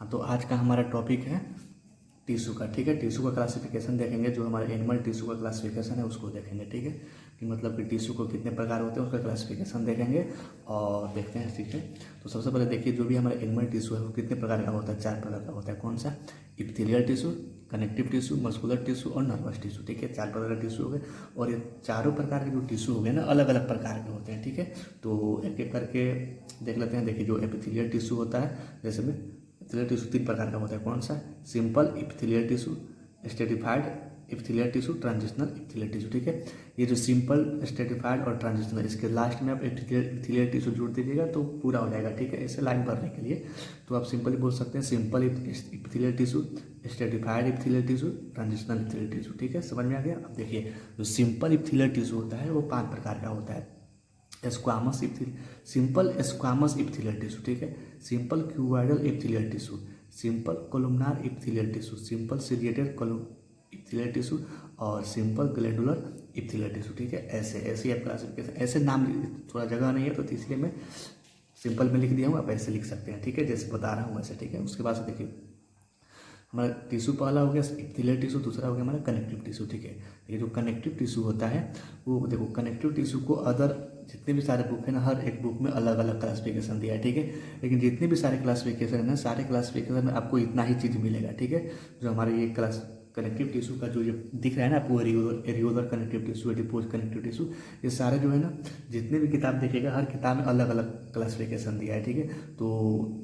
हाँ, तो आज का हमारा टॉपिक है टिश्यू का। ठीक है, टिश्यू का क्लासिफिकेशन देखेंगे, जो हमारे एनिमल टिश्यू का क्लासिफिकेशन है उसको देखेंगे। ठीक है, कि मतलब कि टिश्यू को कितने प्रकार होते हैं उसका क्लासिफिकेशन देखेंगे और देखते हैं। ठीक है, तो सबसे पहले देखिए, जो भी हमारा एनिमल टिश्यू है वो कितने प्रकार का होता है? 4 प्रकार का होता है। कौन सा? Epithelial tissue, connective tissue, muscular tissue और नर्वस टिश्यू। ठीक है, 4 प्रकार के टिश्यू हो गए और ये चारों प्रकार के जो टिश्यू हो गए ना, अलग अलग प्रकार के होते हैं। ठीक है, तो एक एक करके देख लेते हैं। देखिए, जो एपिथेलियल टिश्यू होता है, जैसे में एपिथेलियल टिश्यू 3 प्रकार का होता है। कौन सा? Simple epithelial tissue, stratified epithelial tissue, transitional epithelial tissue. ठीक है, ये जो सिंपल, स्ट्रेटिफाइड और ट्रांजिशनल, इसके लास्ट में आप एपिथेलियल टिश्यू जोड़ दीजिएगा तो पूरा हो जाएगा। ठीक है, ऐसे लाइन भरने के लिए तो आप सिंपली बोल सकते हैं simple epithelial tissue, stratified epithelial tissue, transitional epithelial tissue. ठीक है, समझ में आ गया? अब देखिए, जो सिंपल एपिथेलियल टिश्यू होता है वो 5 प्रकार का होता है। Squamous simple squamous epithelial tissue. ठीक है, simple cuboidal epithelial tissue, simple columnar epithelial tissue, simple ciliated epithelial tissue और सिंपल ग्लैंडुलर एपिथेलियल टिश्यू। ठीक है, ऐसे ऐसे आप क्लासिफिकेशन, ऐसे नाम, थोड़ा जगह नहीं है तो इसलिए मैं सिंपल में लिख दिया हूँ, आप ऐसे लिख सकते हैं। ठीक है, जैसे बता रहा हूँ वैसे। ठीक है, उसके बाद से देखिए, हमारा टिश्यू पहला हो गया एपिथेलियल टिश्यू, दूसरा हो गया हमारा कनेक्टिव टिश्यू। ठीक है, ये जो कनेक्टिव टिश्यू होता है वो देखो, कनेक्टिव टिश्यू को अदर जितने भी सारे बुक है ना, हर एक बुक में अलग अलग क्लासिफिकेशन दिया है। ठीक है, लेकिन जितने भी सारे क्लासिफिकेशन है ना, सारे क्लासिफिकेशन में आपको इतना ही चीज़ मिलेगा। ठीक है, जो हमारे ये क्लास कनेक्टिव टिश्यू का जो ये दिख रहा है ना आपको, areolar connective tissue, adipose connective tissue, ये सारे जो है ना, जितने भी किताब देखिएगा हर किताब में अलग अलग क्लासिफिकेशन दिया है। ठीक है, तो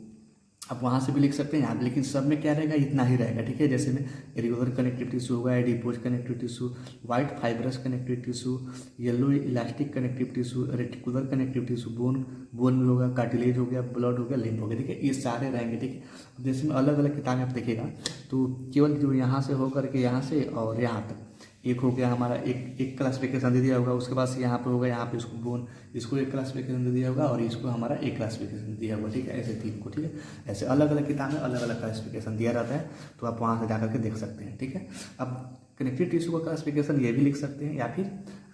आप वहाँ से भी लिख सकते हैं यहाँ, लेकिन सब में क्या रहेगा? इतना ही रहेगा। ठीक है, जैसे में एरियोलर कनेक्टिव टिश्यू होगा, adipose connective tissue, white fibrous connective tissue, yellow elastic connective tissue, reticular connective tissue, bone में होगा, कार्टिलेज हो गया, ब्लड हो गया, लिम्फ हो गया। ठीक है, ये सारे रहेंगे। ठीक है, जैसे में अलग अलग किताबें आप देखिएगा तो केवल जो यहाँ से होकर के यहाँ से और यहाँ तक एक हो गया हमारा, एक क्लासिफिकेशन दे दिया होगा। उसके बाद से यहाँ पे होगा, यहाँ पे इसको बोन, इसको एक क्लासिफिकेशन दे दिया होगा और इसको हमारा एक क्लासिफिकेशन दिया होगा। ठीक है, ऐसे 3 को। ठीक है, ऐसे अलग अलग किताब में अलग अलग क्लासिफिकेशन दिया रहता है, तो आप वहाँ से जा करके देख सकते हैं। ठीक है, अब कनेक्टिव टिश्यू का क्लासिफिकेशन ये भी लिख सकते हैं, या फिर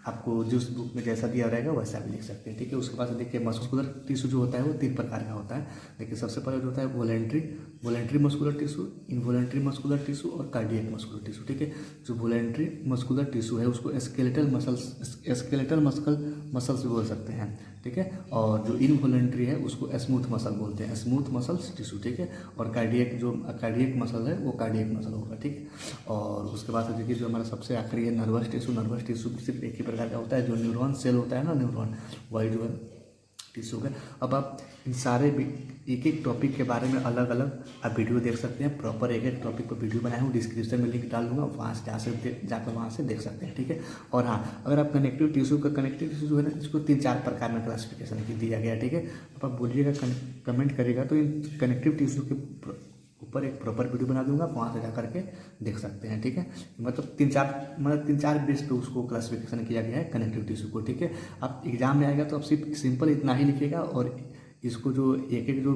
आपको जिस बुक में जैसा दिया रहेगा वैसा भी लिख सकते हैं। ठीक है, उसके बाद देखिए, मस्कुलर टिश्यू जो होता है वो 3 प्रकार का होता है। देखिए, सबसे पहले जो होता है voluntary muscular tissue, involuntary muscular tissue और कार्डियक मस्कुलर टिश्यू। ठीक है, जो वॉलेंट्री मस्कुलर टिश्यू है उसको स्केलेटल मसल्स बोल सकते हैं। ठीक है, और जो इनवॉलेंट्री है उसको स्मूथ मसल बोलते हैं, स्मूथ मसल्स टिश्यू। ठीक है, और कार्डियक मसल है वो कार्डियक मसल होगा। ठीक है, और उसके बाद देखिए, जो हमारा सबसे आखिरी है नर्वस टिश्यू सिर्फ एक ही प्रकार का होता है, जो न्यूरॉन सेल होता है ना, न्यूरॉन, वही जो है टिश्यू का। अब आप इन सारे एक एक टॉपिक के बारे में अलग अलग आप वीडियो देख सकते हैं। प्रॉपर एक एक टॉपिक पर वीडियो बनाया हूँ, डिस्क्रिप्शन में लिंक डाल दूंगा, वहाँ से जाकर वहाँ से देख सकते हैं। ठीक है, और हाँ, अगर आप कनेक्टिव टिश्यू जो है ना, इसको 3-4 प्रकार में क्लासिफिकेशन दिया गया है। ठीक है, अब आप बोलिएगा, कमेंट करिएगा तो इन कनेक्टिव टिश्यू के ऊपर एक प्रॉपर वीडियो बना दूंगा, वहाँ से जा करके देख सकते हैं। ठीक है, मतलब 3-4 बेस पे उसको क्लासिफिकेशन किया गया है कनेक्टिव टिश्यू को। ठीक है, आप एग्जाम में आएगा तो आप सिर्फ सिंपल इतना ही लिखिएगा, और इसको जो एक एक जो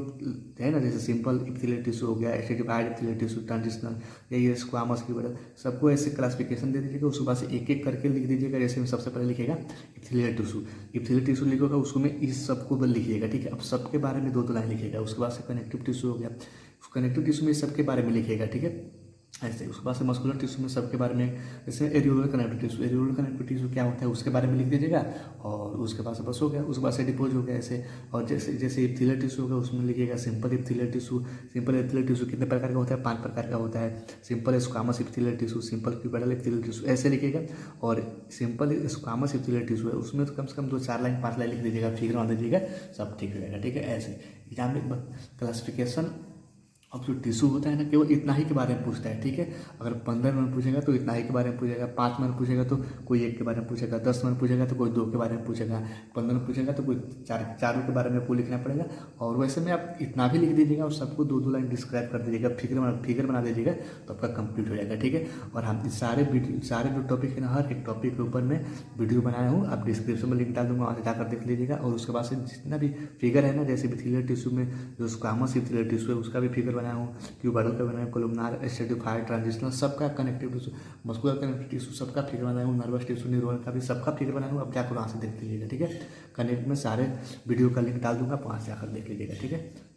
है ना, जैसे सिंपल एपिथेलियल टिश्यू हो गया, स्ट्रेटिफाइड एपिथेलियल टिश्यू, ट्रांजिशनल, ये स्क्वामस की वजह, सबको ऐसे क्लासिफिकेशन दे दीजिएगा। उसके बाद से एक एक करके लिख दीजिएगा। जैसे में सबसे पहले लिखिएगा एपिथेलियल टिश्यू लिखोगा, उसको में इस सबको लिखिएगा। ठीक है, अब सबके बारे में 2 लाइन लिखिएगा। उसके बाद से कनेक्टिव टिश्यू हो गया, कनेक्टिव टिश्यू में सबके बारे में लिखिएगा। ठीक है, ऐसे। उसके बाद से मस्कुलर टिश्यू में सबके बारे में, जैसे एरियोलर कनेक्टिव टिश्यू क्या होता है उसके बारे में लिख दीजिएगा, और उसके बाद से बस हो गया। उसके बाद से डिपोज हो गया ऐसे। और जैसे एपिथेलियल टिश्यू होगा उसमें लिखिएगा सिंपल एपिथेलियल टिश्यू कितने प्रकार का होता है? 5 प्रकार का होता है। Simple squamous epithelial tissue, simple cuboidal epithelial tissue, ऐसे लिखिएगा। और सिंपल स्क्वामस एपिथेलियल टिश्यू है उसमें तो कम से कम 2-4 लाइन 5 लाइन लिख दीजिएगा, फिगर बना दीजिएगा, सब ठीक रहेगा। ठीक है, ऐसे एग्जाम में क्लासिफिकेशन अब जो टिश्यू होता है ना, केवल इतना ही के बारे में पूछता है। ठीक है, अगर 15 में पूछेगा तो इतना ही के बारे में पूछेगा, 5 में पूछेगा तो कोई 1 के बारे में पूछेगा, 10 में पूछेगा तो कोई 2 के बारे में पूछेगा, 15 में पूछेगा तो कोई चारों के बारे में आपको लिखना पड़ेगा। और वैसे में आप इतना भी लिख दीजिएगा और सबको 2-2 लाइन डिस्क्राइब कर दीजिएगा, फिगर बना दीजिएगा, तो आपका कंप्लीट हो जाएगा। ठीक है, और हम सारे जो टॉपिक है ना, हर एक टॉपिक के ऊपर में वीडियो बनाया हूँ, आप डिस्क्रिप्शन में लिंक डाल दूंगा, वहाँ से जाकर देख लीजिएगा। और उसके बाद से जितना भी फिगर है ना, जैसे एपिथेलियल टिश्यू में जो स्क्वामस एपिथेलियल टिश्यू है उसका भी फिगर बनाया हूँ, क्यूबॉइडल का बनाया, कोलुमनार, स्ट्रेटिफाइड, ट्रांजिशनल, सबका connective tissue, muscular connective tissue सबका फिगर बनाया हूँ, नर्वस टिश्यू, न्यूरॉन का भी सबका फिगर बनाया हूँ। अब जाकर वहाँ से देख लीजिएगा। ठीक है, कनेक्ट में सारे वीडियो का लिंक डाल दूंगा, वहाँ से जाकर देख लीजिएगा। ठीक है।